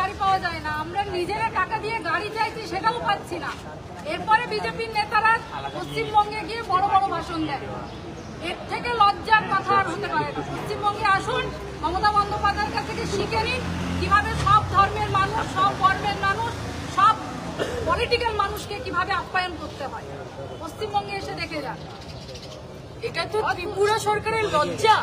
গাড়ি পাওয়া যায় না, আমরা নিজেরা টাকা দিয়ে গাড়ি চাইছি সেটাও পাচ্ছি না। এরপরে বিজেপির নেতারা পশ্চিমবঙ্গে গিয়ে বড় বড় ভাষণ দেয়। এর থেকে লজ্জার কথা আর হতে পারে না। পশ্চিমবঙ্গে আসুন, মমতা বন্দ্যোপাধ্যায়ের কাছ থেকে শিখে নিন কিভাবে সব ধর্মের মানুষ, সব বর্ণের মানুষ, সব পলিটিক্যাল মানুষকে কিভাবে আপ্যায়ন করতে হয়। পশ্চিমবঙ্গে এসে দেখে যান। এটা তো ত্রিপুরা সরকারের লজ্জা,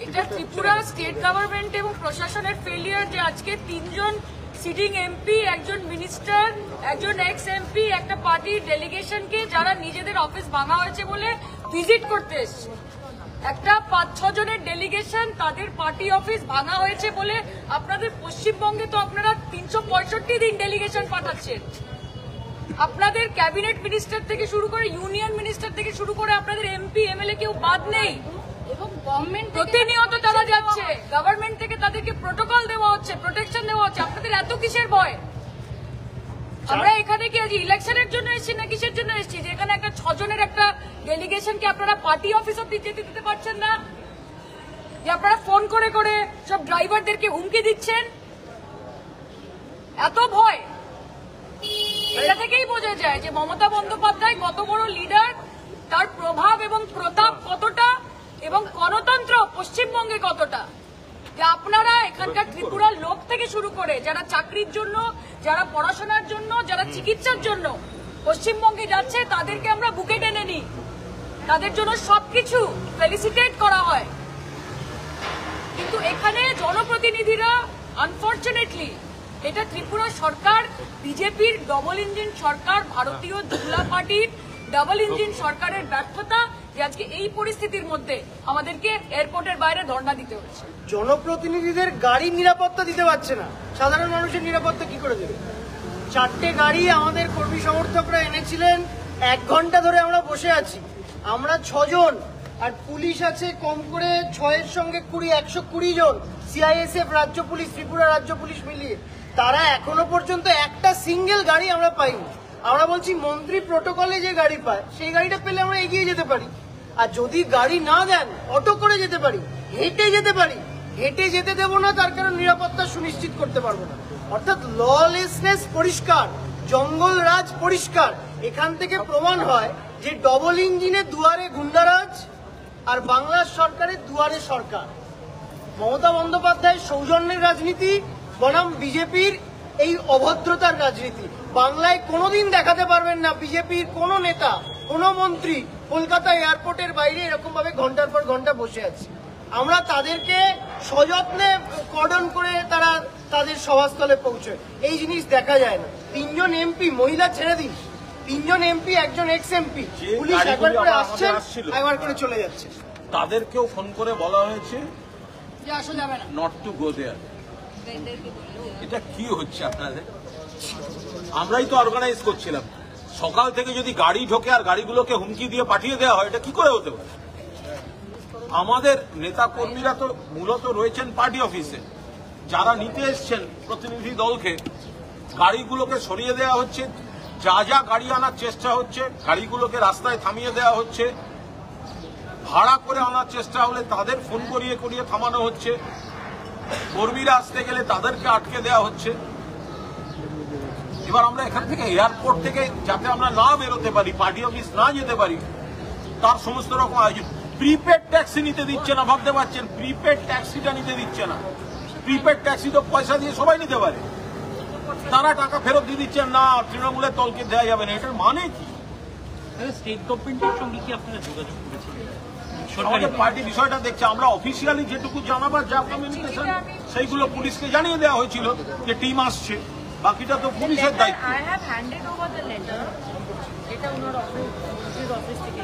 এটা ত্রিপুরা স্টেট গভর্নমেন্ট এবং প্রশাসনের ফেলিয়ার যে আজকে 3 জন সিটিং এমপি, একজন মিনিস্টার, একজন এক্স এমপি, একটা পার্টির ডেলিগেশনকে যারা নিজেদের অফিস ভাঙা হয়েছে বলে ভিজিট করতে এসছে, একটা 5-6 জনের ডেলিগেশন তাদের পার্টি অফিস ভাঙা হয়েছে বলে আপনাদের পশ্চিমবঙ্গে তো আপনারা 365 দিন ডেলিগেশন পাঠাচ্ছেন। আপনাদের ক্যাবিনেট মিনিস্টার থেকে শুরু করে ইউনিয়ন মিনিস্টার থেকে শুরু করে আপনাদের এমপি এমএলএ কেউ বাদ নেই এবং গভর্নমেন্ট প্রতিনিয়ত তারা যাচ্ছে, গভর্নমেন্ট থেকে তাদেরকে প্রোটোকল দেওয়া হচ্ছে, প্রোটেকশন দেওয়া হচ্ছে। আপনাদের এত কিসের ভয়? আমরা এখানে কি আজ ইলেকশনের জন্য এসেছি না কিসের জন্য এসেছি যে এখানে একটা 6 জনের একটা ডেলিগেশনকে আপনারা পার্টি অফিস অব্দি যেতে দিতে পারছেন না? যে আপনারা ফোন করে করে সব ড্রাইভারদেরকে হুমকি দিচ্ছেন? এত ভয়? এটা থেকেই বোঝা যায় যে মমতা বন্দ্যোপাধ্যায় কত বড় লিডার, তার প্রভাব এবং প্রতাপ কতটা, এবং গণতন্ত্র পশ্চিমবঙ্গে কতটা। যে আপনারা এখানকার ত্রিপুরার লোক থেকে শুরু করে যারা চাকরির জন্য, যারা পড়াশোনার জন্য, যারা চিকিৎসার জন্য পশ্চিমবঙ্গে যাচ্ছে তাদেরকে আমরা বুকে টেনে নিই, তাদের জন্য সবকিছু ফেলিসিটেট করা হয়। কিন্তু এখানে জনপ্রতিনিধিরা আনফরচুনেটলি, এটা ত্রিপুরা সরকার, বিজেপির ডবল ইঞ্জিন সরকার, ভারতীয় জনতা পার্টির ডাবল ইঞ্জিন সরকারের ব্যর্থতা যে আজকে এই পরিস্থিতির মধ্যে আমাদেরকে এয়ারপোর্টের বাইরে ধর্ণা দিতে হচ্ছে। জনপ্রতিনিধিদের গাড়ির নিরাপত্তা দিতে পারছে না, সাধারণ মানুষের নিরাপত্তা কি করে দেবে? 4টে গাড়ি আমাদের কর্মী সমর্থকরা এনেছিলেন, 1 ঘন্টা ধরে আমরা বসে আছি। আমরা 6 জন, আর পুলিশ আছে কম করে 6-এর সঙ্গে 120 জন, সিআইএসএফ, রাজ্য পুলিশ, ত্রিপুরা রাজ্য পুলিশ মিলিয়ে। তারা এখনো পর্যন্ত একটা সিঙ্গেল গাড়ি আমরা পাইনি। আমরা বলছি মন্ত্রী প্রোটোকলে যে গাড়ি পায় সেই গাড়িটা পেলে আমরা এগিয়ে যেতে পারি। আর যদি গাড়ি না দেন অটো করে যেতে পারি, হেঁটে যেতে পারি। হেঁটে যেতে দেবো না তার কারণ নিরাপত্তা সুনিশ্চিত করতে পারবো না। অর্থাৎ ললেসনেস পরিষ্কার, জঙ্গল রাজ পরিষ্কার। এখান থেকে প্রমাণ হয় যে ডবল ইঞ্জিনের দুয়ারে গুন্ডারাজ আর বাংলার সরকারের দুয়ারে সরকার। মমতা বন্দ্যোপাধ্যায়ের সৌজন্যের রাজনীতি বনাম বিজেপির এই অভদ্রতার রাজনীতি। বাংলায় কোনোদিন দেখাতে পারবেন না বিজেপির কোন নেতা, কোন মন্ত্রী কলকাতা এয়ারপোর্টের বাইরে এরকম ভাবে ঘন্টার পর ঘন্টা বসে আছে। আমরা তাদেরকে সযত্নে কর্ডন করে তারা তাদের সভাস্থলে পৌঁছয়, এই জিনিস দেখা যায় না। 3 জন এমপি, মহিলা ছেড়ে দিন, 3 জন এমপি, একজন এক্স এমপি, পুলিশ একবার করে আসছেন, একবার করে চলে যাচ্ছে। তাদেরকেও ফোন করে বলা হয়েছে যে আসা যাবে না, নট টু গো দেয়ার। এটা কি হচ্ছে আপনাদের? আমরাই তো অর্গানাইজ করছিলাম। সকাল থেকে যদি গাড়ি ঢোকে আর গাড়িগুলোকে হুমকি দিয়ে পাঠিয়ে দেওয়া হয়, এটা কি করে হতে পারে? আমাদের নেতা কর্মীরা তো মূলত রয়েছেন পার্টি অফিসে, যারা নিতে এসছেন প্রতিনিধি দলকে, গাড়িগুলোকে সরিয়ে দেওয়া হচ্ছে। যা যা গাড়ি আনার চেষ্টা হচ্ছে, গাড়িগুলোকে রাস্তায় থামিয়ে দেওয়া হচ্ছে। ভাড়া করে আনার চেষ্টা হলে তাদের ফোন করিয়ে করিয়ে থামানো হচ্ছে। কর্মীরা আসতে গেলে তাদেরকে আটকে দেওয়া হচ্ছে। এবার আমরা এখান থেকে এয়ারপোর্ট থেকে যাতে আমরা না বেরোতে পারি, পার্টি অফিস না যেতে পারি, তার সমস্ত রকম আয়োজন। প্রিপেড ট্যাক্সি নিতে দিচ্ছে না, ভাবতে পারছেন? প্রিপেড ট্যাক্সিটা নিতে দিচ্ছে না। প্রিপেড ট্যাক্সি তো পয়সা দিয়ে সবাই নিতে পারে, তারা টাকা ফেরত দিয়ে দিচ্ছেন না, তৃণমূলের দলকে দেওয়া যাবে না। এটার মানে কি? স্টেট গভর্নমেন্টের সঙ্গে কি আপনারা যোগাযোগ করেছিলেন? আমাদের পার্টি বিষয়টা দেখছে। আমরা অফিসিয়ালি যেটুকু জানাবার যা কমিউনিকেশন সেইগুলো পুলিশকে জানিয়ে দেওয়া হয়েছিল যে টিম আসছে, বাকিটা তো পুলিশের দায়িত্ব। I have handed over the letter, এটা ওনার অফিস থেকে